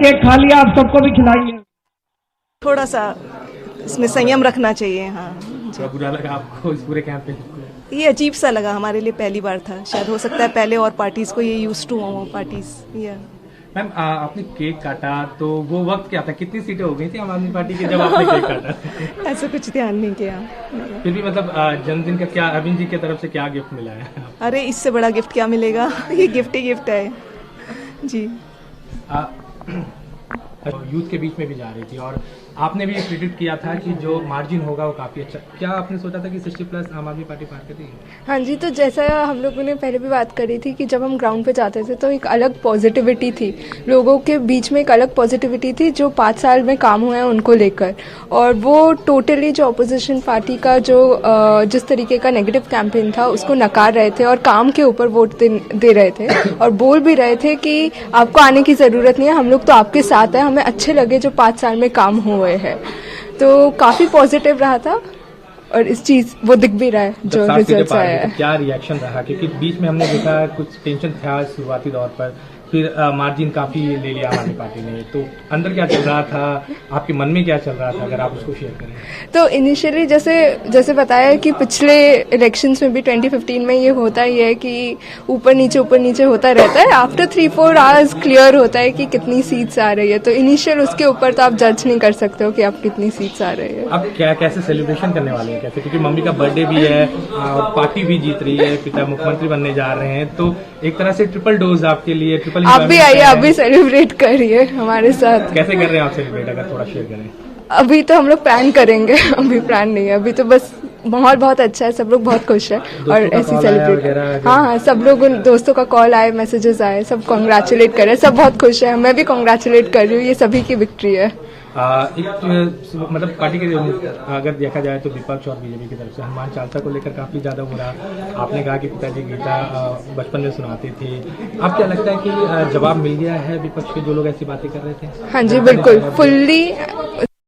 Cake खा लिया, आप सबको भी खिलाइए। थोड़ा सा इसमें संयम रखना चाहिए। हाँ, बुरा लगा आपको इस पूरे कैंपेन? ये अजीब सा लगा, हमारे लिए पहली बार था। शायद हो सकता है पहले और पार्टीज को ये यूज टू हो पार्टीज। मैम आपने केक काटा तो वो वक्त क्या था, कितनी सीटें हो गई थी आम आदमी पार्टी की जब आपने केक काटा? ऐसा कुछ ध्यान नहीं किया। फिर भी मतलब जन्मदिन का क्या अरविंद जी की तरफ से क्या गिफ्ट मिला है? अरे इससे बड़ा गिफ्ट क्या मिलेगा, ये गिफ्ट ही गिफ्ट है जी। यूथ के बीच में भी जा रही थी और आपने भी प्रेडिक्ट किया था कि जो मार्जिन होगा वो काफ़ी अच्छा। क्या आपने सोचा था कि 60+ आम आदमी पार्टी पार करेगी? हाँ जी, तो जैसा हम लोगों ने पहले भी बात करी थी कि जब हम ग्राउंड पे जाते थे तो एक अलग पॉजिटिविटी थी, लोगों के बीच में एक अलग पॉजिटिविटी थी जो 5 साल में काम हुआ है उनको लेकर। और वो टोटली जो अपोजिशन पार्टी का जो जिस तरीके का नेगेटिव कैंपेन था उसको नकार रहे थे और काम के ऊपर वोट दे रहे थे और बोल भी रहे थे कि आपको आने की ज़रूरत नहीं है, हम लोग तो आपके साथ हैं, हमें अच्छे लगे जो 5 साल में काम हुए हैं। तो काफ़ी पॉजिटिव रहा था और इस चीज़ वो दिख भी रहा है जो रिजल्ट आया है। क्या रिएक्शन रहा, क्योंकि बीच में हमने देखा कुछ टेंशन था शुरुआती दौर पर, फिर मार्जिन काफ़ी ले लिया हमारी पार्टी ने, तो अंदर क्या चल रहा था, आपके मन में क्या चल रहा था, अगर आप उसको शेयर करें? तो इनिशियली जैसे बताया कि पिछले इलेक्शंस में भी 2015 में ये होता ही है कि ऊपर नीचे होता रहता है। आफ्टर 3-4 आवर्स क्लियर होता है कि कितनी सीट्स आ रही है, तो इनिशियल उसके ऊपर तो आप जज नहीं कर सकते हो कि आप कितनी सीट्स आ रही है। अब कैसे सेलिब्रेशन करने वाले हैं, कैसे, क्योंकि मम्मी का बर्थडे भी है और पार्टी भी जीत रही है, पिता मुख्यमंत्री बनने जा रहे हैं, तो एक तरह से ट्रिपल डोज आपके लिए, ट्रिपल। आप भी आइए, आप भी सेलिब्रेट करिए हमारे साथ। कैसे कर रहे हैं आप सेलिब्रेट, अगर थोड़ा शेयर करें? अभी तो हम लोग प्लान करेंगे, अभी प्लान नहीं है, अभी तो बस माहौल बहुत अच्छा है, सब लोग बहुत खुश है और ऐसी सेलिब्रेट। हाँ, सब लोग दोस्तों का कॉल आए, मैसेजेस आए, सब कांग्रेचुलेट कर रहे हैं, सब बहुत खुश है। मैं भी कांग्रेचुलेट कर रही हूँ, ये सभी की विक्ट्री है। मतलब पार्टी के अगर देखा जाए तो विपक्ष और बीजेपी की तरफ से हनुमान चालीसा को लेकर काफी ज्यादा हो रहा। आपने कहा कि पिताजी गीता बचपन में सुनाते थे, आप क्या लगता है कि जवाब मिल गया है विपक्ष के जो लोग ऐसी बातें कर रहे थे? हाँ जी, बिल्कुल फुल्ली